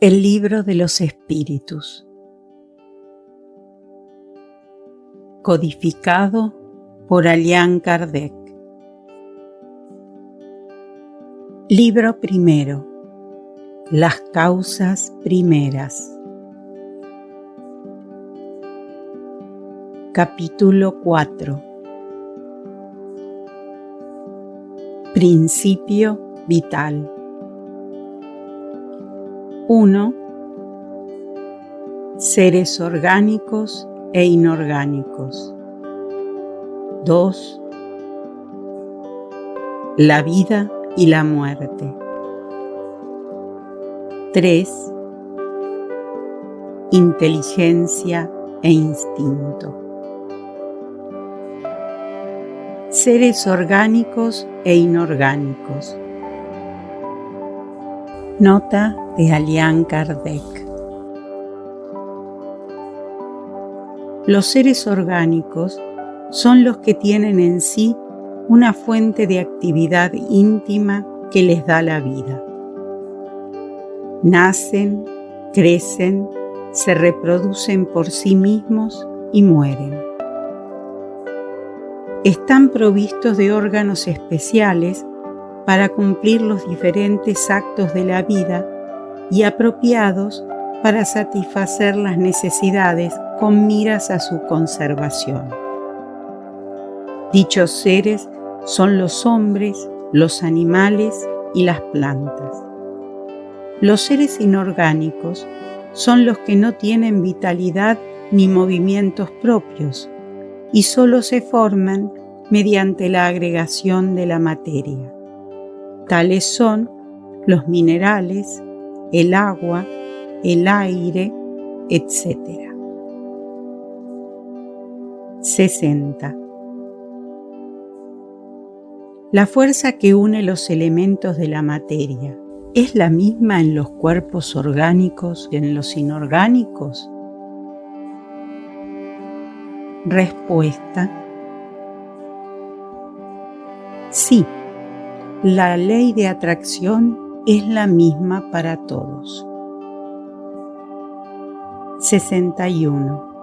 El libro de los espíritus. Codificado por Allan Kardec. Libro primero. Las causas primeras. Capítulo 4. Principio vital. 1. Seres orgánicos e inorgánicos. 2. La vida y la muerte. 3. Inteligencia e instinto. Seres orgánicos e inorgánicos. Nota de Allan Kardec. Los seres orgánicos son los que tienen en sí una fuente de actividad íntima que les da la vida. Nacen, crecen, se reproducen por sí mismos y mueren. Están provistos de órganos especiales para cumplir los diferentes actos de la vida y apropiados para satisfacer las necesidades con miras a su conservación. Dichos seres son los hombres, los animales y las plantas. Los seres inorgánicos son los que no tienen vitalidad ni movimientos propios y solo se forman mediante la agregación de la materia. Tales son los minerales, el agua, el aire, etc. 60. La fuerza que une los elementos de la materia ¿es la misma en los cuerpos orgánicos y en los inorgánicos? Respuesta: sí. La ley de atracción es la misma para todos. 61.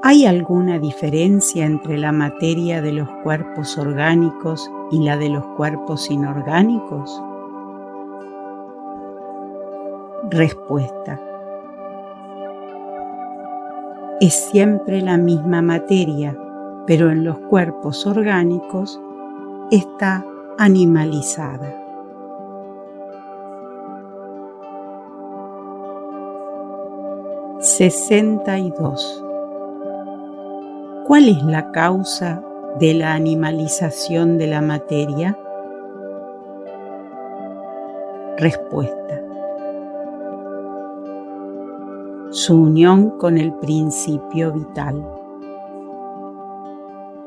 ¿Hay alguna diferencia entre la materia de los cuerpos orgánicos y la de los cuerpos inorgánicos? Respuesta: es siempre la misma materia, pero en los cuerpos orgánicos está animalizada. 62. ¿Cuál es la causa de la animalización de la materia? Respuesta: su unión con el principio vital.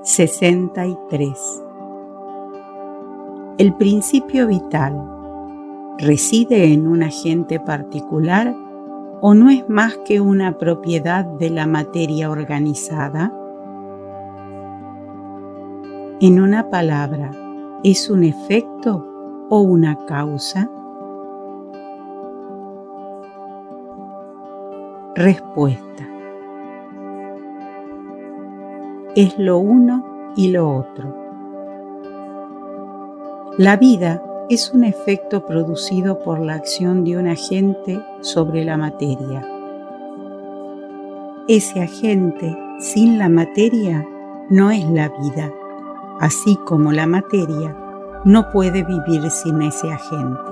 63. ¿El principio vital reside en un agente particular o no es más que una propiedad de la materia organizada? En una palabra, ¿es un efecto o una causa? Respuesta: es lo uno y lo otro. La vida es un efecto producido por la acción de un agente sobre la materia. Ese agente, sin la materia, no es la vida, así como la materia no puede vivir sin ese agente.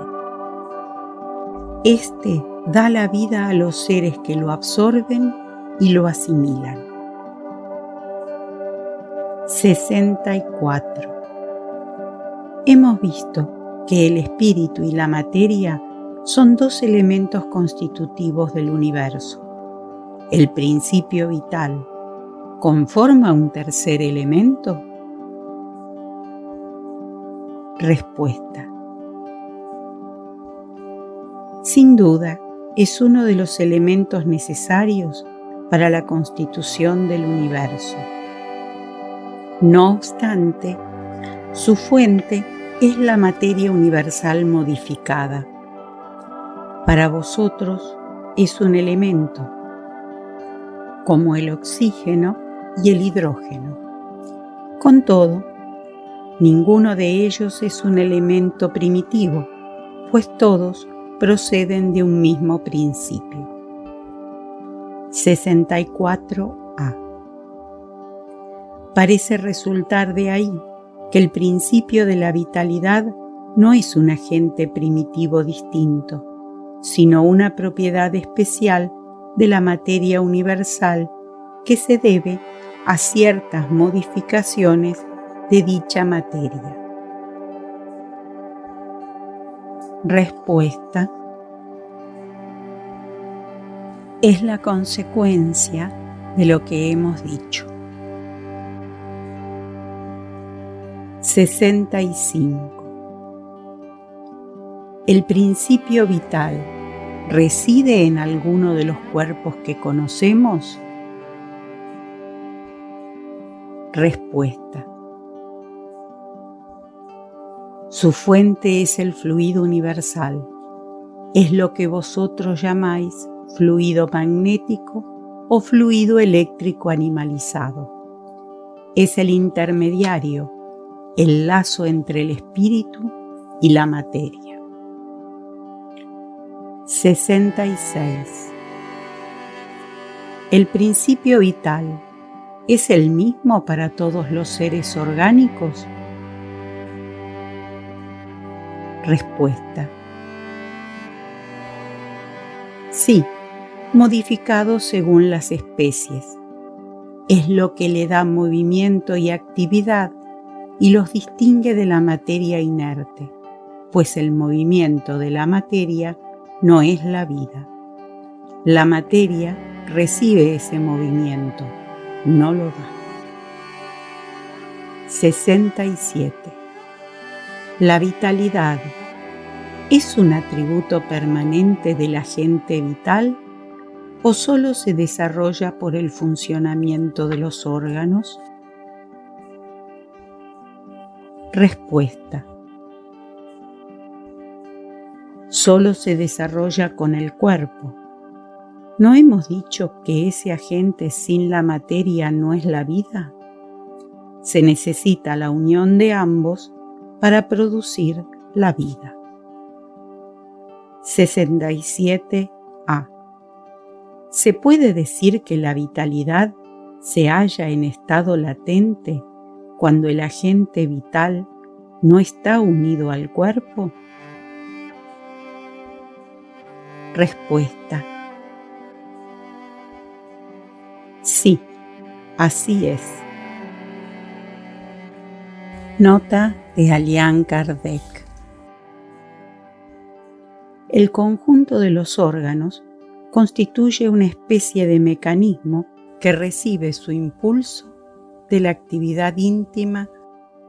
Este da la vida a los seres que lo absorben y lo asimilan. 64. Hemos visto que el espíritu y la materia son dos elementos constitutivos del universo. El principio vital ¿conforma un tercer elemento? Respuesta: sin duda, es uno de los elementos necesarios para la constitución del universo. No obstante, su fuente es la materia universal modificada. Para vosotros es un elemento, como el oxígeno y el hidrógeno. Con todo, ninguno de ellos es un elemento primitivo, pues todos proceden de un mismo principio. 64a. Parece resultar de ahí que el principio de la vitalidad no es un agente primitivo distinto, sino una propiedad especial de la materia universal que se debe a ciertas modificaciones de dicha materia. Respuesta: es la consecuencia de lo que hemos dicho. 65. ¿El principio vital reside en alguno de los cuerpos que conocemos? Respuesta: su fuente es el fluido universal, es lo que vosotros llamáis fluido magnético o fluido eléctrico animalizado. Es el intermediario, el lazo entre el espíritu y la materia. 66. ¿El principio vital es el mismo para todos los seres orgánicos? Respuesta: sí, modificado según las especies. Es lo que le da movimiento y actividad y los distingue de la materia inerte, pues el movimiento de la materia no es la vida. La materia recibe ese movimiento, no lo da. 67. La vitalidad ¿es un atributo permanente del agente vital o solo se desarrolla por el funcionamiento de los órganos? Respuesta: solo se desarrolla con el cuerpo. ¿No hemos dicho que ese agente sin la materia no es la vida? Se necesita la unión de ambos para producir la vida. 67a. ¿Se puede decir que la vitalidad se halla en estado latente cuando el agente vital no está unido al cuerpo? Respuesta: sí, así es. Nota de Allan Kardec. El conjunto de los órganos constituye una especie de mecanismo que recibe su impulso de la actividad íntima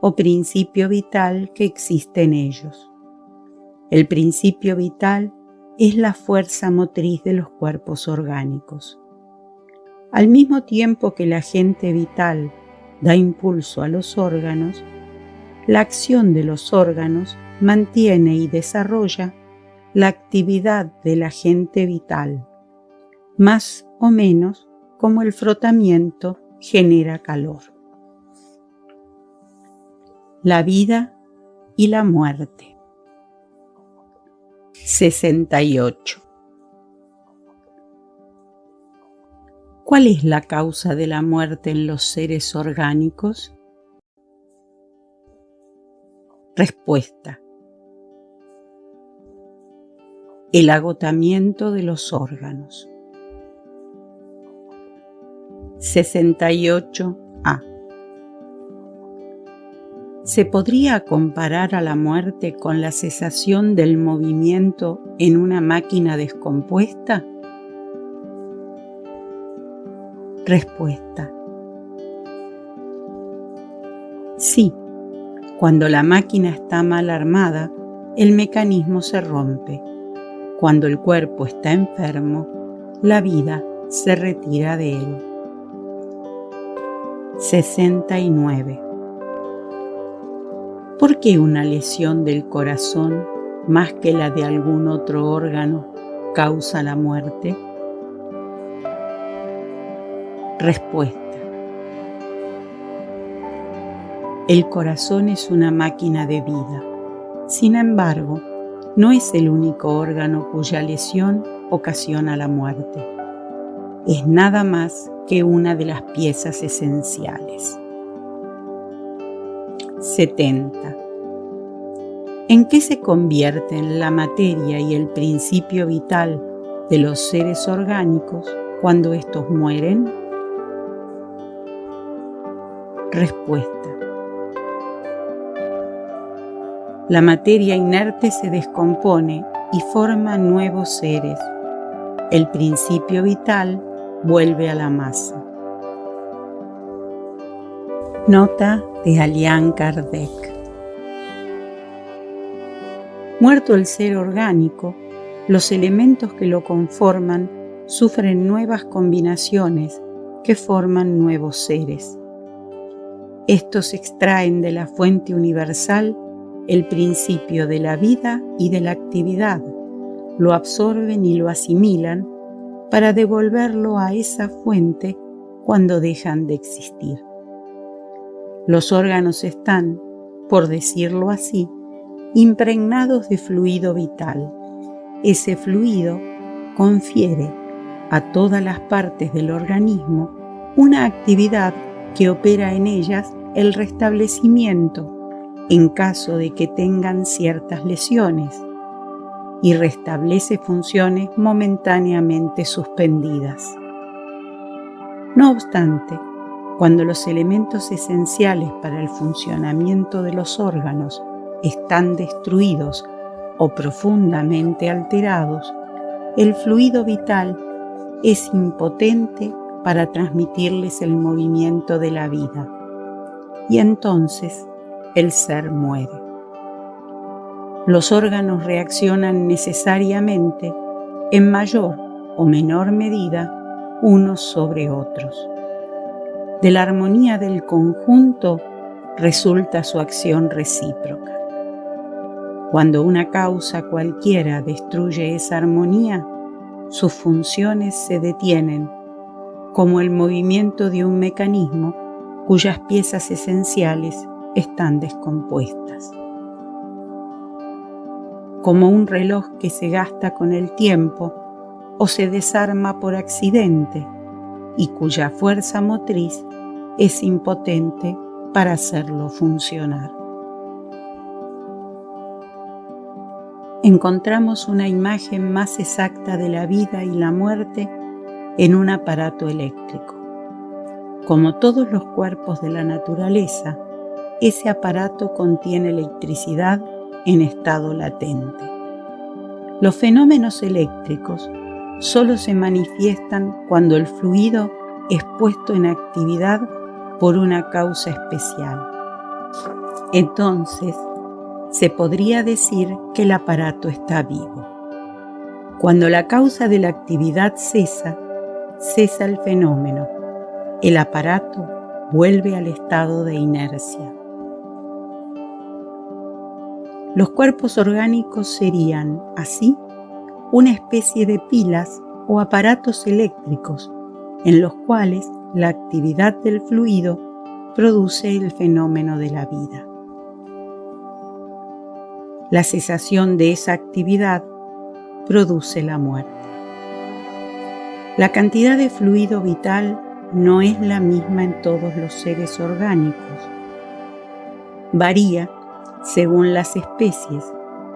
o principio vital que existe en ellos. El principio vital es la fuerza motriz de los cuerpos orgánicos. Al mismo tiempo que el agente vital da impulso a los órganos, la acción de los órganos mantiene y desarrolla la actividad del agente vital, más o menos como el frotamiento genera calor. La vida y la muerte. 68. ¿Cuál es la causa de la muerte en los seres orgánicos? Respuesta: el agotamiento de los órganos. 68a. ¿Se podría comparar a la muerte con la cesación del movimiento en una máquina descompuesta? Respuesta: sí. Cuando la máquina está mal armada, el mecanismo se rompe. Cuando el cuerpo está enfermo, la vida se retira de él. 69. ¿Por qué una lesión del corazón, más que la de algún otro órgano, causa la muerte? Respuesta. El corazón es una máquina de vida. Sin embargo, no es el único órgano cuya lesión ocasiona la muerte. Es nada más que una de las piezas esenciales. 70. ¿En qué se convierten la materia y el principio vital de los seres orgánicos cuando estos mueren? Respuesta. La materia inerte se descompone y forma nuevos seres. El principio vital vuelve a la masa. Nota de Allan Kardec. Muerto el ser orgánico, los elementos que lo conforman sufren nuevas combinaciones que forman nuevos seres. Estos extraen de la fuente universal el principio de la vida y de la actividad, lo absorben y lo asimilan para devolverlo a esa fuente cuando dejan de existir. Los órganos están, por decirlo así, impregnados de fluido vital. Ese fluido confiere a todas las partes del organismo una actividad que opera en ellas el restablecimiento en caso de que tengan ciertas lesiones y restablece funciones momentáneamente suspendidas. No obstante, cuando los elementos esenciales para el funcionamiento de los órganos están destruidos o profundamente alterados, el fluido vital es impotente para transmitirles el movimiento de la vida, y entonces el ser muere. Los órganos reaccionan necesariamente, en mayor o menor medida, unos sobre otros. De la armonía del conjunto resulta su acción recíproca. Cuando una causa cualquiera destruye esa armonía, sus funciones se detienen, como el movimiento de un mecanismo cuyas piezas esenciales están descompuestas. Como un reloj que se gasta con el tiempo o se desarma por accidente y cuya fuerza motriz es impotente para hacerlo funcionar. Encontramos una imagen más exacta de la vida y la muerte en un aparato eléctrico. Como todos los cuerpos de la naturaleza, ese aparato contiene electricidad en estado latente. Los fenómenos eléctricos solo se manifiestan cuando el fluido es puesto en actividad por una causa especial. Entonces, se podría decir que el aparato está vivo. Cuando la causa de la actividad cesa, cesa el fenómeno. El aparato vuelve al estado de inercia. Los cuerpos orgánicos serían, así, una especie de pilas o aparatos eléctricos en los cuales la actividad del fluido produce el fenómeno de la vida. La cesación de esa actividad produce la muerte. La cantidad de fluido vital no es la misma en todos los seres orgánicos. Varía según las especies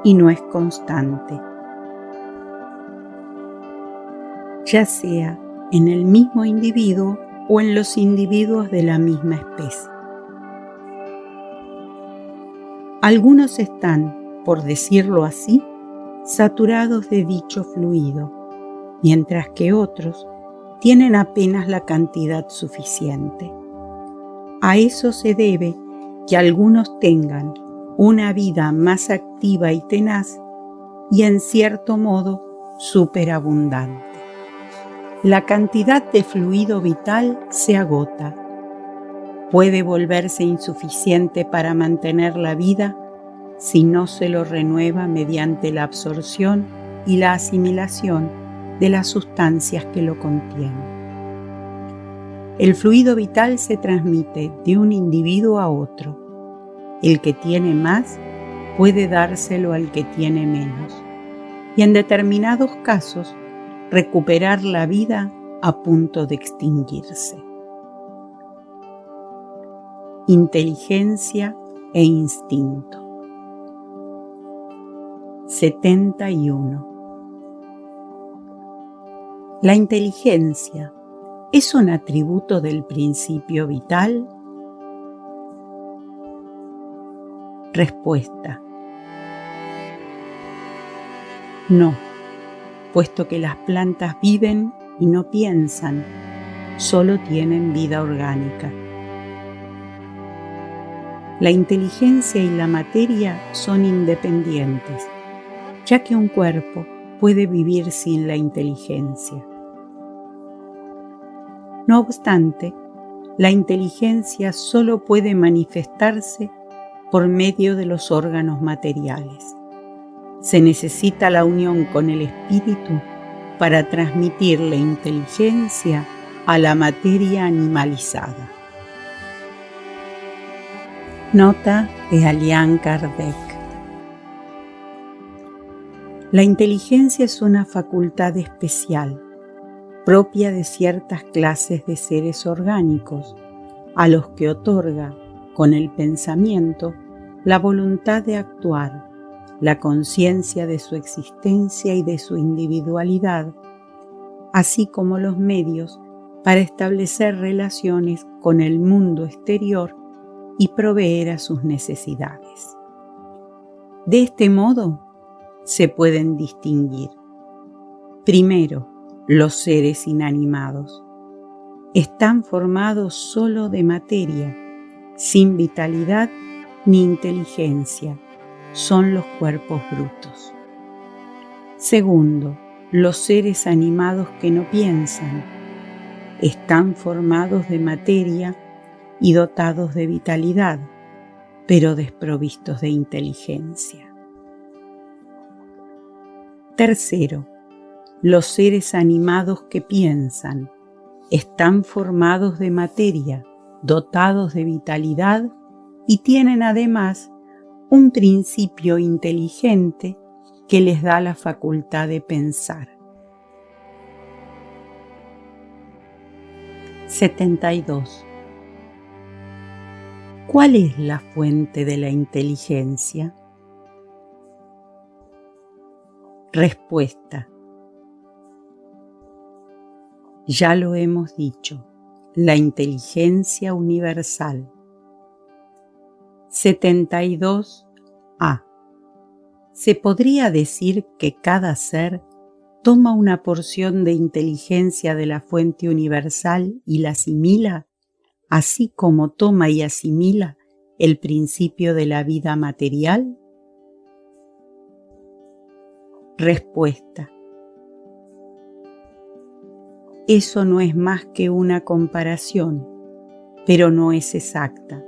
y no es constante, ya sea en el mismo individuo o en los individuos de la misma especie. Algunos están, por decirlo así, saturados de dicho fluido, mientras que otros tienen apenas la cantidad suficiente. A eso se debe que algunos tengan una vida más activa y tenaz y en cierto modo superabundante. La cantidad de fluido vital se agota. Puede volverse insuficiente para mantener la vida si no se lo renueva mediante la absorción y la asimilación de las sustancias que lo contienen. El fluido vital se transmite de un individuo a otro. El que tiene más puede dárselo al que tiene menos, y en determinados casos recuperar la vida a punto de extinguirse. Inteligencia e instinto. 71. ¿La inteligencia es un atributo del principio vital? Respuesta: no, puesto que las plantas viven y no piensan, solo tienen vida orgánica. La inteligencia y la materia son independientes, ya que un cuerpo puede vivir sin la inteligencia. No obstante, la inteligencia solo puede manifestarse por medio de los órganos materiales. Se necesita la unión con el espíritu para transmitir la inteligencia a la materia animalizada. Nota de Allan Kardec. La inteligencia es una facultad especial, propia de ciertas clases de seres orgánicos, a los que otorga, con el pensamiento, la voluntad de actuar, la conciencia de su existencia y de su individualidad, así como los medios para establecer relaciones con el mundo exterior y proveer a sus necesidades. De este modo, se pueden distinguir: primero, los seres inanimados. Están formados solo de materia, sin vitalidad ni inteligencia. Son los cuerpos brutos. Segundo, los seres animados que no piensan. Están formados de materia y dotados de vitalidad, pero desprovistos de inteligencia. Tercero, los seres animados que piensan. Están formados de materia, dotados de vitalidad y tienen además un principio inteligente que les da la facultad de pensar. 72. ¿Cuál es la fuente de la inteligencia? Respuesta: ya lo hemos dicho, la inteligencia universal. 72a. ¿Se podría decir que cada ser toma una porción de inteligencia de la fuente universal y la asimila, así como toma y asimila el principio de la vida material? Respuesta: eso no es más que una comparación, pero no es exacta,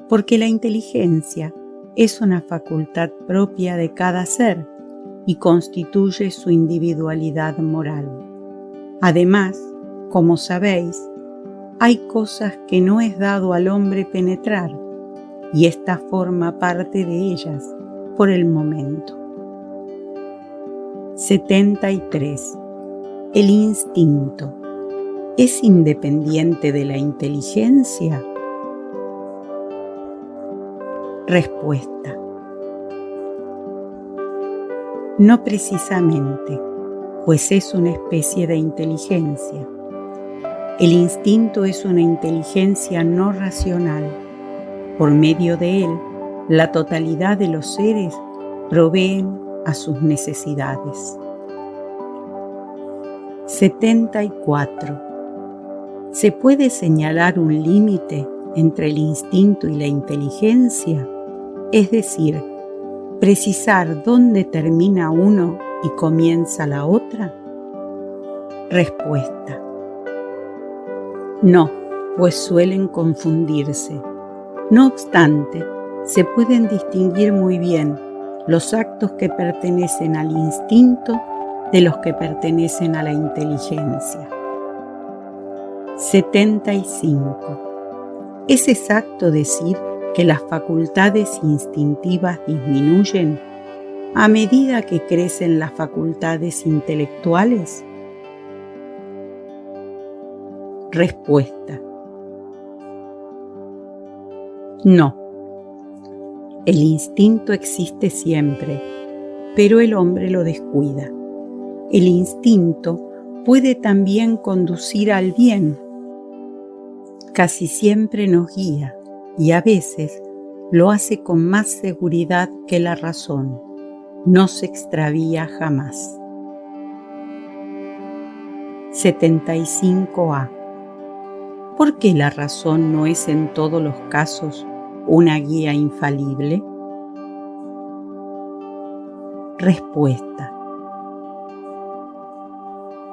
porque la inteligencia es una facultad propia de cada ser y constituye su individualidad moral. Además, como sabéis, hay cosas que no es dado al hombre penetrar, y ésta forma parte de ellas por el momento. 73. ¿El instinto es independiente de la inteligencia? Respuesta: no precisamente, pues es una especie de inteligencia. El instinto es una inteligencia no racional. Por medio de él, la totalidad de los seres proveen a sus necesidades. 74. ¿Se puede señalar un límite entre el instinto y la inteligencia? Es decir, precisar dónde termina uno y comienza la otra. Respuesta: no, pues suelen confundirse. No obstante, se pueden distinguir muy bien los actos que pertenecen al instinto de los que pertenecen a la inteligencia. 75. ¿Es exacto decir que las facultades instintivas disminuyen a medida que crecen las facultades intelectuales? Respuesta: no. El instinto existe siempre, pero el hombre lo descuida. El instinto puede también conducir al bien. Casi siempre nos guía y a veces lo hace con más seguridad que la razón. No se extravía jamás. 75a. ¿Por qué la razón no es en todos los casos una guía infalible? Respuesta: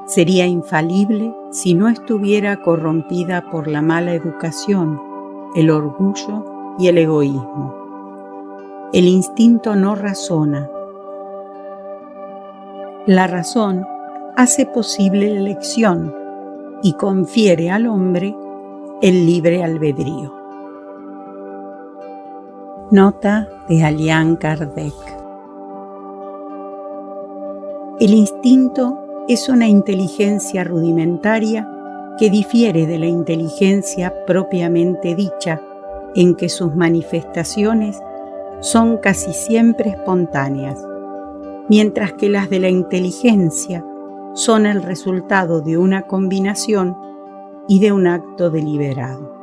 sería infalible si no estuviera corrompida por la mala educación, el orgullo y el egoísmo. El instinto no razona. La razón hace posible la elección y confiere al hombre el libre albedrío. Nota de Allan Kardec. El instinto es una inteligencia rudimentaria que difiere de la inteligencia propiamente dicha, en que sus manifestaciones son casi siempre espontáneas, mientras que las de la inteligencia son el resultado de una combinación y de un acto deliberado.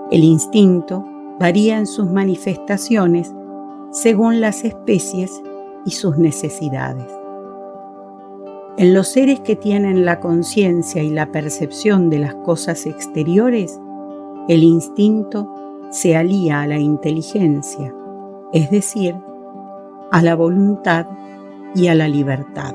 El instinto varía en sus manifestaciones según las especies y sus necesidades. En los seres que tienen la conciencia y la percepción de las cosas exteriores, el instinto se alía a la inteligencia, es decir, a la voluntad y a la libertad.